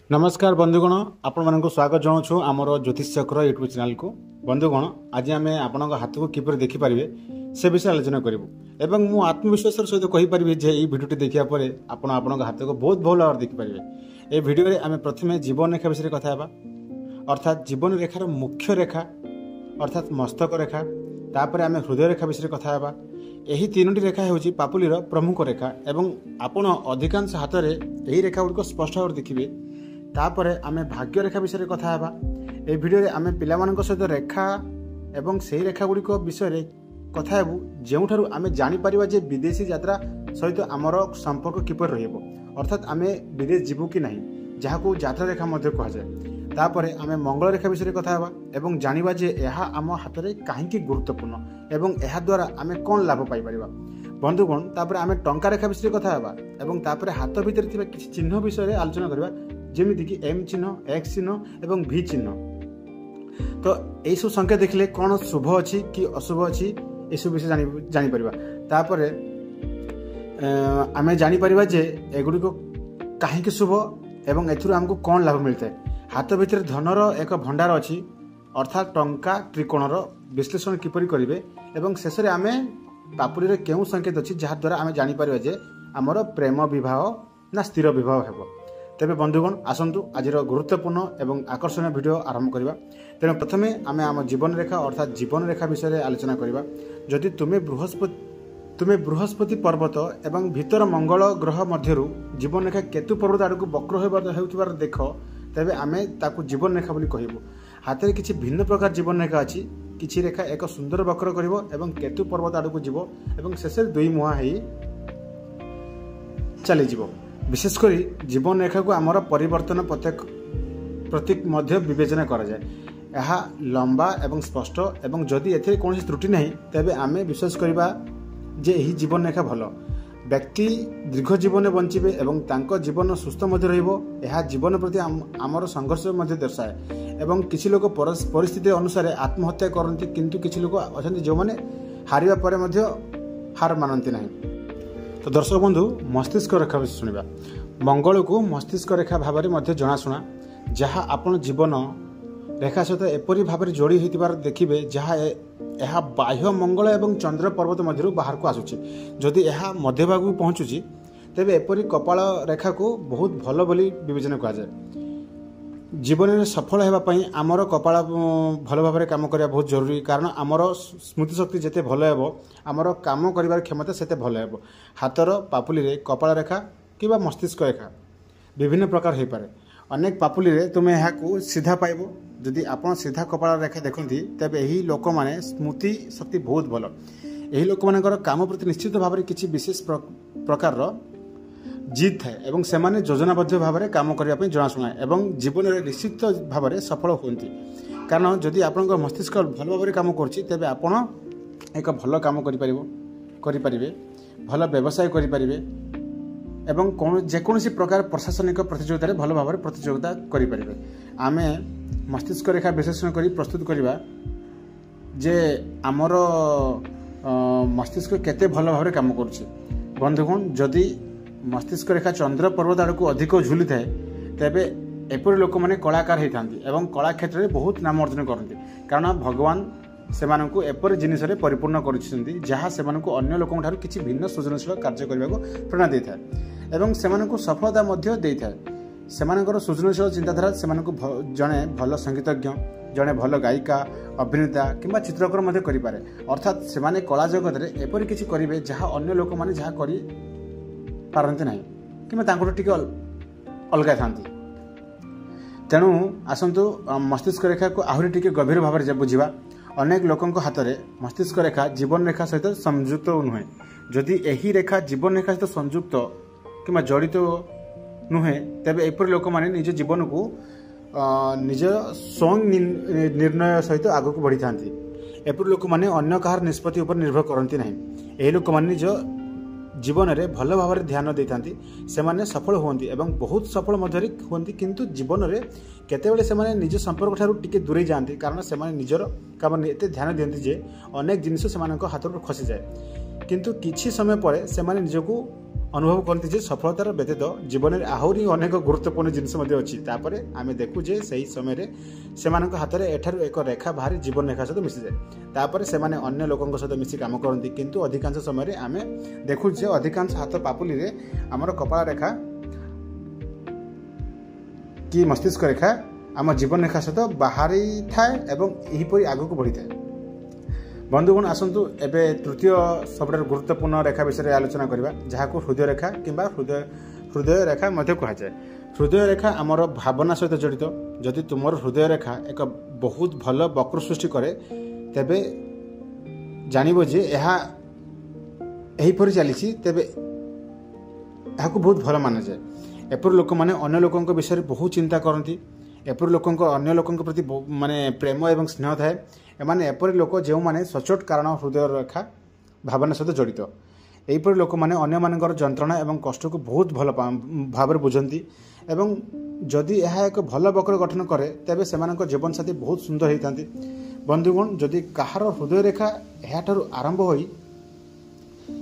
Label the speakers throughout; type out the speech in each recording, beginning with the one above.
Speaker 1: नमस्कार बंधुगण आपण मानक स्वागत जनाऊँ आमर ज्योतिष चक्र यूट्यूब चैनल को। बंधुगण आज आम आपण हाथ को किपर देखिपारे से विषय आलोचना करूँ एवं मु आत्मविश्वास सहित कहीपरि जे ये भिडियो देखा आपण हाथ को बहुत भल भाव देखिपारे। ये भिडियो आम प्रथम जीवन रेखा विषय कथा अर्थात जीवन रेखार मुख्य रेखा अर्थात मस्तक रेखा तापर आम हृदय रेखा विषय कथा यही तीनोटी रेखा हूँ पापुलीर प्रमुख रेखा एवं आपण अधिकांश हाथ में यही रेखा गुड़िक स्पष्ट भाव देखिए। तापर आम भाग्य रेखा विषय कथा ये भिडियो आम पिला सहित रेखा एवं से रेखा गुड़िक विषय कथा जो आम जापर जे विदेशी यात्रा सहित आमर संपर्क किपर अर्थात आम विदेश जीवु कि नहीं जहाँ यात्रा रेखा कहुए। तापर आम मंगल रेखा विषय कथा एवं जानिबा जे यह आम हाथ में कहीं गुरुत्वपूर्ण एवं यह द्वारा आम कौन लाभ पाइपर। बंधुगण तापर आम टंका रेखा विषय कथा एवं तापर हाथ भीतर किसी चिन्ह विषय आलोचना करवा जमीती कि एम चिन्ह एक्स चिन्ह एवं भी चिन्ह। तो यही सब संकेत देखले कौन शुभ अच्छी कि अशुभ अच्छी ये सब विषय जापर। तापर आम जापर जे एगुड़ी कहीं शुभ एवं एमको कौन लाभ मिलता है। हाथ भीतर धनर एक भंडार अच्छी अर्थात टंका त्रिकोणर विश्लेषण किपरि करेंगे एवं शेष में आम पापुली में केउं संकेत अच्छी जहाँ द्वारा आम जापर जे आमर प्रेम विवाह ना स्थिर विवाह हेब। तेरे बंधुगण आसतु आज गुरुत्वपूर्ण एवं आकर्षणीय भिडियो आरंभ करवा। तेणु प्रथमे आम आम जीवन रेखा अर्थात जीवन रेखा विषय आलोचना करवा। जदि तुम्हें बृहस्पति पर्वत एवं भीतर मंगल ग्रह मध्यरु जीवन रेखा केतु पर्वत आड़ को वक्र होबार देख तेरे आम ताकू जीवन रेखा बोली कहबू। हाथ में किसी भिन्न प्रकार जीवन रेखा अच्छी किसी रेखा एक सुंदर वक्र कर केतु पर्वत आड़ को जीव एवं शेष दुई मुहां चली विशेषकर जीवन रेखा को आमर परिवर्तन प्रतीक मध्य विवेचना करा जाए। यह लंबा एवं स्पष्ट एवं जदि एथे कौन त्रुटि नहीं तेबे आमे विश्वास करिबा जे यही जीवन रेखा भल व्यक्ति दीर्घ जीवन बंचिबे एवं तांको जीवन सुस्थ मध्य रहिबो। यह जीवन प्रति आमर संघर्ष मध्य दर्शाए एवं किसी लोग परिस्थिति अनुसार आत्महत्या करती किंतु किसी लोग अच्छा जो मैंने हारिबा परे मध्य हार मानती नहीं। तो दर्शक बंधु मस्तिष्क रेखा विषय शुणा। मंगल को मस्तिष्क रेखा भाव में जनाशुना जहाँ आपण जीवन रेखा सहित एपरी भाव में जोड़ी होती देखिए जहाँ यह बाह्य मंगल एवं चंद्र पर्वत मध्य बाहर को आसूची। जदि यह मध्य भाग को पहुँचुची तेरे एपरी कपाल रेखा को बहुत भल बोली विवेचना कहुए। जीवन में सफल होगापी आमर कपाल भल भाव में कम करवा बहुत जरूरी कारण आमर स्मृति शक्ति जिते भल हो आमर कम कर क्षमता से भल हो। हाथर पापुली रे कपाल रेखा कि मस्तिष्क रेखा विभिन्न प्रकार हो पारे। अनेक पापुली रे तुम्हें यहाँ सीधा पाइब जदि आप सीधा कपाल रेखा देखती तेज यही लोक मैंने स्मृति शक्ति बहुत भल। यही लोक मानकर काम प्रति निश्चित भाव में किसी विशेष प्रकार जीत थाए एवं से माने योजनाबद्ध भाव में कम करने जनाशुना एवं जीवन में निश्चित भाव में सफल होती कारण जदि आप मस्तिष्क भल भाव में कम कर एक भल कम करें भल व्यवसाय करें एवं जेकोसी प्रकार प्रशासनिक प्रतियोगिता भल भाव में प्रतियोगिता करें। आम मस्तिष्क रेखा विश्लेषण कर प्रस्तुत करवा जे आमर मस्तिष्क केते भल भाव में कम कर। बंधुगण जदि मस्तिष्क रेखा चंद्र पर्वत आड़ को अधिक झुली थाए तेबे एपरी लोक मैंने कलाकार होता एवं कला क्षेत्र में बहुत नाम अर्जन करते कारण भगवान से एपरी जिनिस परिपूर्ण कर लोकों ठारू किसी भिन्न सृजनशील कार्य करने को प्रेरणा दे थाए एवं से सफलता दे थाए। सेमानकर सृजनशील चिंताधारा से जड़े भल संगीतज्ञ जड़े भल गायिका अभिनेता किंबा चित्रकर मध्य करें अर्थात से कला जगत में एपरी किसी करेंगे जहाँ अन्य लोक मैंने जहाँ कर पारती ना कि अलग था। तेणु आसतु मस्तिष्क रेखा को आहरी टिके गभीर भाव में बुझा। अनेक लोकों हाथ में मस्तिष्क रेखा जीवन रेखा सहित संयुक्त नुहे। जदि यही रेखा जीवन रेखा सहित संयुक्त कि जड़ित नुहे तेज एपरी लोक मैंने निज जीवन को निज स्वयं निर्णय सहित आग को बढ़ी था। एपरी लोक मैंने अन्य कहार निष्पत्ति उपर निर्भर करती ना। यही लोक मैंने निज जीवन में भल भाव में ध्यान दे था से सफल होती एवं बहुत सफल होती किंतु जीवन में केतेबेले से निज संपर्क ठारू टिके दूरे जाती कारण से निजर काम एत ध्यान दिखती जे अनेक जिनिस से हाथ खसी जाए किंतु किछि समय पर से निजको अनुभव करती जे सफलतार व्यतीत जीवन में आहरी अनेक गुरुत्वपूर्ण जिनस अच्छी आम देखू जे सही समय से हाथ में एठार एक रेखा बाहरी जीवन रेखा सहित मिसी जाए से अन्य लोकों सहित मिसी काम करती किंतु अधिकांश समय आम देखु जे अधिकांश हाथ पापुली रे आमर कपाल रेखा कि मस्तिष्क रेखा आम जीवन रेखा सहित बाहरी थाए एवं यहीपरि आगक बढ़ी थाए। बंधुगण आसतु एबे तृतीय सब गुरुत्वपूर्ण रेखा विषय आलोचना करबा जहाँ को हृदय रेखा किंबा हृदय रेखा मध्य कहा जाए। हृदय रेखा आमर भावना सहित जड़ित जदि तुमर हृदय रेखा एक बहुत भल वक्र सृष्टि करे तेबे जानिबो जे एहीपरि चली तेबे एहाको बहुत भल माना जाए। एपर लोक माने अन्य लोकों विषय बहुत चिंता करती एपर लोक अन्य लोकों प्रति माने प्रेम एवं स्नेह थाए एमाने एपरी लोक जो माने सचोट कारण हृदय रेखा भावना सहित जड़ित यहीपरि लोक माने अन्य मानकर जंत्रणा एवं कष्ट को बहुत भल भाव बुझंती एवं जदि यह एक भल वक्र गठन करे तेबे सेमानक जीवन साथी बहुत सुंदर होता। बंधुगण जदि कहार हृदय रेखा याठारु आरंभ होई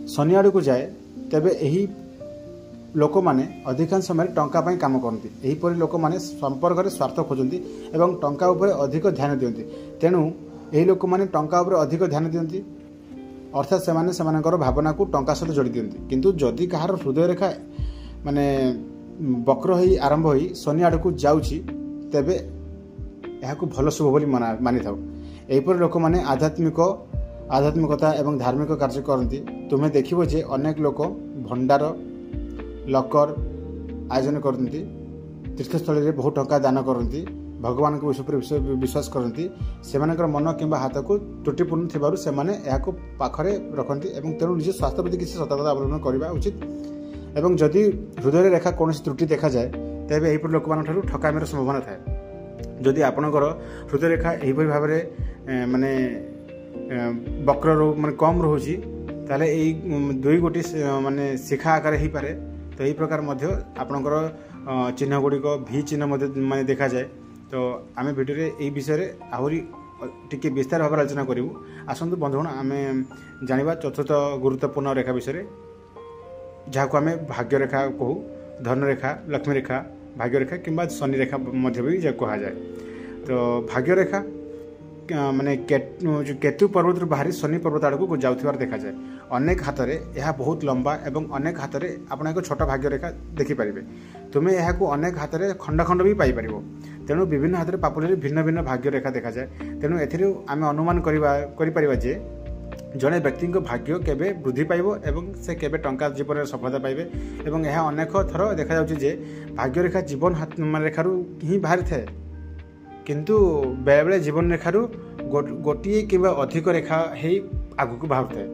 Speaker 1: शनि आड़ को जाए तेबे यही लोक माने अधिकांश समय टंका पाई काम करती यहीपरि लोक माने संपर्क में स्वार्थ खोजती एवं टंका उपरे अधिक ध्यान दियंती तेणु यही लोक माने टंका उपरे अधिक ध्यान दियंती अर्थात सेमाने सेमानकर भावना को टंका सहित जोड़ी दियंती किंतु जदि कहार हृदय रेखा माने वक्र होई आरंभ होई शनि आड़ को जाउची तेबे एहाकु भल शुभ बोली मानि थाउ। एहीपरि लोक माने आध्यात्मिकता एवं धार्मिक कार्य करती तुम्हें देखिबो जे अनेक लोक भंडार लकर आयोजन करती तीर्थस्थल में बहुत टंका दान करती भगवान को विश्वास करती सेमानकर मन किंबा हाथ को त्रुटिपूर्ण थिबारु सेमाने याको पाखरे रखती एवं तेणु निज स्वास्थ्य प्रति किसी सतर्कता अवलंबन करने उचित एवं जदि हृदय रेखा कौन त्रुटि देखा जाए तेज यहीपरि लोक ठकामीर संभावना थाए। जदि आपणकर हृदय रेखा यहीपरि भाव में माने वक्र माने कम रोचे ताले दुई गोटी माने शिखा आकार हो पारे तो यही प्रकार मध्य आपणकर चिन्ह गुड़िक भी चिन्ह माने देखा जाए। तो आम भिडियो यही विषय आहरी टिके विस्तार भाव आलोचना करूँ। आसतु बंधुगण आम जाना चतुर्थ गुरुत्वपूर्ण रेखा विषय जहाँ को आम भाग्य रेखा कहू धन रेखा लक्ष्मी रेखा भाग्य रेखा किंबा शनि रेखा मध्य भी कहा जाए। तो भाग्य रेखा माने केतु पर्वत बाहरी शनि पर्वत आड़ को जाऊर देखा जाए। अनेक हाथ में यह बहुत लंबा एवं अनेक हाथ में आप एक छोट भाग्य रेखा देखिपारे तुम्हें यह अनेक हाथ में खंड खंड भी पाइपर तेणु विभिन्न हाथ में पापुली भिन्न भिन्न भाग्य रेखा देखा जाए। तेणु एम अनुमान करिपरिबा जे जड़े व्यक्ति भाग्य केबे वृद्धि पाइब एवं से केबे टंका जीवन में सफलता पाइबे एवं यह अनेक थर देखा जाउछि भाग्य रेखा जीवन रेखार ही बाहरी थाए किंतु बेले बेले जीवन रेखार गोटे कि अधिक रेखा ही आगक बाहर थाए।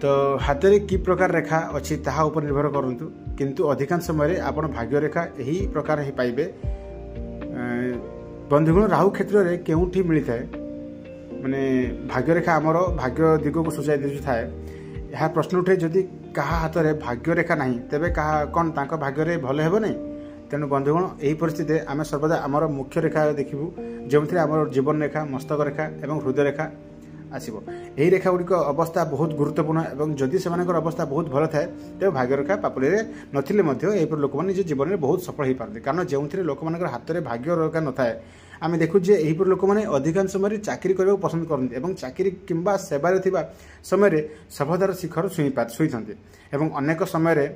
Speaker 1: तो हाथ में कि प्रकार रेखा अच्छी ताहा उपर निर्भर करंतु किंतु अधिकांश समय आपण भाग्य रेखा यही प्रकार ही पाइबे। बंधुगण राहु क्षेत्र में केउठी मिलता है माने भाग्य रेखा आमर भाग्य दिग को सूचाई दे थाए यह प्रश्न उठे जदि कहा हाथ में भाग्य रेखा नहीं तेबे कहा कौन तांको भाग्य रे भल हेबो नहीं। तेणु बंधुगण यही परिस्थिति आम सर्वदा आमर मुख्य रेखा देखू जो आम जीवन रेखा मस्तक रेखा एवं हृदय रेखा आसब यही रेखा गुड़िक अवस्था बहुत गुरुत्वपूर्ण एवं जदि से अवस्था बहुत भल थाए तेज भाग्य रेखा पापुली नथिले लोक मैंने निज जीवन में बहुत सफल हो पारती कारण जो लोक मान हाथ में भाग्य रेखा न थाए आम देखु जे यहीपर लोक मैंने अधिकांश समय चाकरी करने को पसंद करते एवं चाकरी किंबा सेवार थिबा समय सफलतार शिखर छुई एवं अनेक समय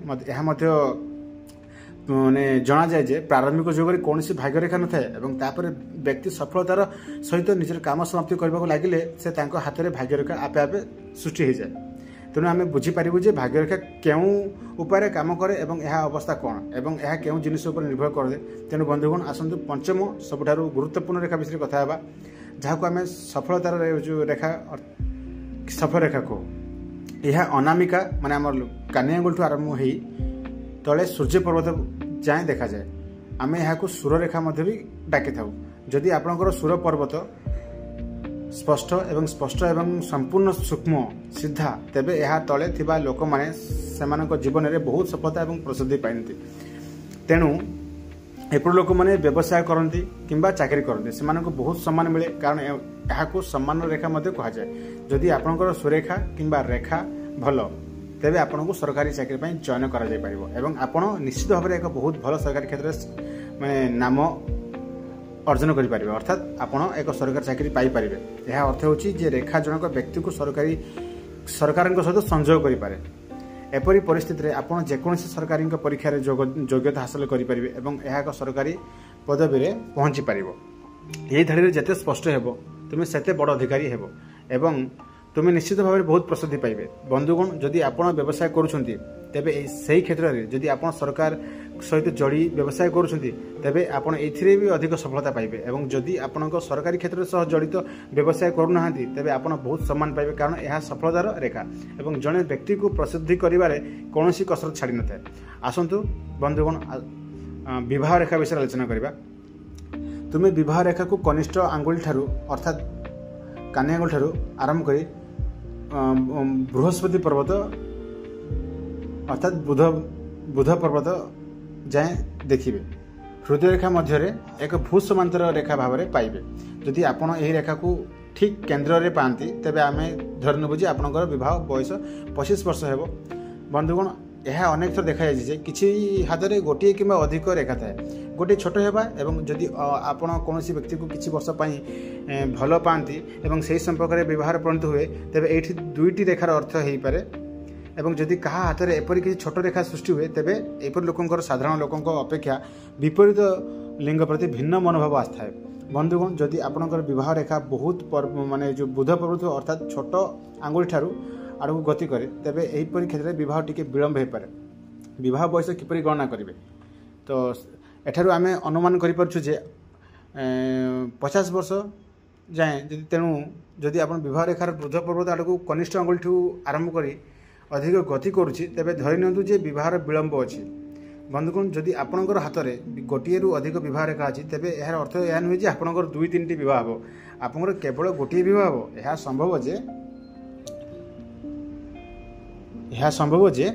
Speaker 1: माने जना जाए जे प्रारंभिक जुग में कौन भाग्य रेखा न थाए एवं तापर व्यक्ति सफलतार सहित निजर काम समाप्ति करने लगिले से हाथ में भाग्य रेखा आपे आपे सृष्टि हो जाए। तेणु आम बुझीपारू जे भाग्य रेखा क्यों उपाय काम करे एवं यह अवस्था कौन एवं यह क्यों जिनिस उपर निर्भर करे। तेणु बंधुगण आसतु पंचम सबुठारु गुरुत्वपूर्ण रेखा विषय कथा हेबा जहाँ को आम सफलतार जो रेखा सफल रेखा कह यह अनामिका माने आम कानी आंगुल आरंभ हो तले सूर्य पर्वत जाए देखा जाए आम यहाँ सुर रेखा भी डाकी था। जदि आपणकर सुर पर्वत स्पष्ट एवं संपूर्ण सूक्ष्म सीधा तेबे यह तले थिबा लोक माने सेमानक जीवन में बहुत सफलता एवं प्रसिद्धि पाइनती। तेणु एपड़ लोक मैंने व्यवसाय करती किंबा चाकरी करते सेमानक बहुत सम्मान मिले कारण यहाँ सम्मान रेखा कह जाए। जदि आपणकर सुरेखा किंबा रेखा भल तेबे आपको सरकारी चाकरी चयन कर आप निश्चित भाव में एक बहुत भल सरकारी क्षेत्र में नाम अर्जन करें अर्थात आपड़ एक सरकारी चाकरी पाइपर। यह अर्थ होची जे रेखा जनक व्यक्ति को सरकार सहित संजोग करें। एपरी परिस्थिति आपड़ जेकोसी सरकारी परीक्षा योग्यता हासिल करेंगे और एक सरकारी पदवी में पहुँची पार। यही धाड़ी जिते स्पष्ट हो तुम्हें सेते बड़ अधिकारी हो एवं तुम्हें निश्चित भाव में बहुत प्रसिद्धि पाइबे। बंधुगण जदि आपड़ व्यवसाय करुँच तेबे सही क्षेत्र में जदि आप सरकार सहित जोड़ी व्यवसाय करुँच तेबे आपड़ एथिरे भी अधिक सफलता पाइबे एवं जदि आपण सरकारी क्षेत्र सह जड़ित व्यवसाय करूना तेबे आप बहुत सम्मान पाइबे कारण यह सफलतार रेखा एवं जड़े व्यक्ति को प्रसिद्धि करिबारे कौनसी कसरत छाड़ी न थाए। आसंतु बंधुगण विवाह रेखा विषय आलोचना करबा। तुम्हें विवाह रेखा को कनिष्ठ आंगुल ठारू अर्थात कानी आंगुल ठारू आरंभ करी बृहस्पति पर्वत अर्थात बुध पर्वत जाए देखिए। हृदय रेखा मध्य एक भू समांतर रेखा भाव में पाइबे। जदि आपड़ यही रेखा को ठीक केन्द्र में पाती तेबे आम धरी नेबु जे आपणकर विवाह बयस 25 वर्ष हो। बंधुगण यह अनेक थर देखा जाए कि हाथ में गोटे कि अधिक रेखा थाए गोटे छोट होगा एवं जदि आपण कौन व्यक्ति को किसी वर्ष भल पाती एवं से संपर्क में व्यवहार परिणत हुए तेबे ये दुईटी रेखार अर्थ हो पारे एवं जदि कहा हाथ में एपरी किसी छोट रेखा सृष्टि हुए तेबे एपरी लोकंकर साधारण लोकंक अपेक्षा विपरीत लिंग प्रति भिन्न मनोभाव आसए। बंधुगण जदि आपणकर विवाह रेखा बहुत माने जो बुध पर्वत अर्थात छोट आंगुल ठारू आड़क गति करे तेबे एहीपरि क्षेत्र में विवाह टिके विलंब हो पारे। विवाह बयस किपरि गणना करेंगे तो एठारू आम अनुमान करिपारछु जे 50 वर्ष जाए जदि तेणु जदि आप विवाह रेखार बुध पर्वत आड़क कनिष्ठ आंगुल ठू आरंभ करी अधिक गति करुच्ची तेबे धरी नियंतु जे विवाहर विलंब अच्छी। बंधुगण जदि आपणकर हाथ में गोटे रु अधिक विवाह रेखा अच्छी तेबे यार अर्थ यह नुहे जे आपणकर 2-3टी विवाह हो आपणकर केवल गोटे विवाह हो। यह संभव जे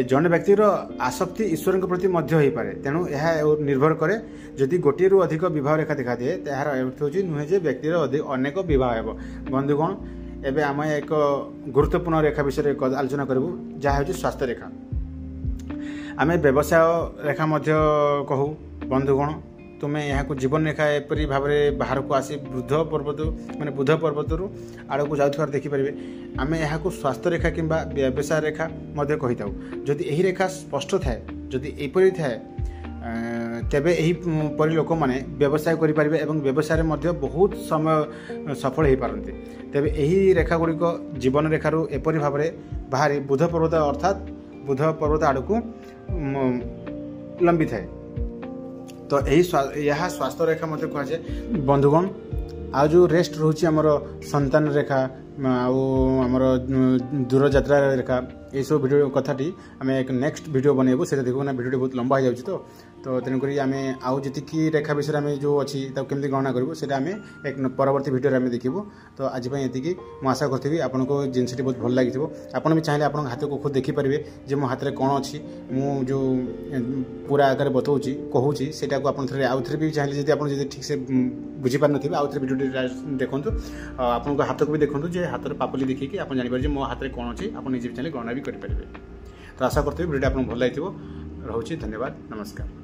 Speaker 1: जन व्यक्तिर आसक्ति ईश्वर प्रति मध्य हो पारे। तेणु यह निर्भर करे जदि गोटे रु अधिक विवाह रेखा देखा दिए तार अर्थ होची नुहे जे व्यक्तिर अनेक विवाह हो। बंधुगण एबे आम एक गुरुत्वपूर्ण रेखा विषय आलोचना करूँ जहाँ हूँ स्वास्थ्य रेखा। आम व्यवसाय रेखा मध्य कहू। बंधुगण तुम्हें यहाँ को जीवन रेखा एपरी भाव में बाहर को आसी बुध पर्वत आड़ को जाऊँ देखिपारे। आम यहाँ को स्वास्थ्य रेखा कि व्यवसाय रेखा मध्य कही था। जदि यही रेखा स्पष्ट थाए जदि एपरी थाए तेबे यही परि लोक माने व्यवसाय करें एवं व्यवसाय मध्य बहुत समय सफल हो पारती। तेबे यही रेखा गुड़िक जीवन रेखारू एपरी भाव में बाहरी बुध पर्वत अर्थात बुध पर्वत आड़ को लंबी थाए तो यह स्वास्थ्य रेखा मध्य कहुए। बंधुगण आ जो रेस्ट रोचे आमर संतान रेखा आमर दूर यात्रा रेखा ये सब वीडियो कथाटी आम एक नेक्स्ट वीडियो बनइबू से देखो ना वीडियो बहुत लंबा हो जाए तो तेणुक आम आउ जी रेखा विषय में जो अच्छी केमती गणना करूँ से एक परवर्ती वीडियो में देखू। तो आज ये आशा करी आपको जिनसटी बहुत भल लगी आपड़ भी चाहिए आप हाथ को खुद देखिपारे जे मो हाथ में कौन अच्छी मु जो पूरा आगे बताऊँगी कहूँ से आउ थे भी चाहिए जब आप ठीक से बुझीपार नी आउ थे वीडियो देखूँ आपको हाथ को भी देखूँ जे हाथ में पापुली देखिए आप जापर मो हाथ में कौन अच्छी आप निजे भी चाहिए गणना भी करेंगे। तो आशा करते वीडियो आपको भल लगी रोचे। धन्यवाद। नमस्कार।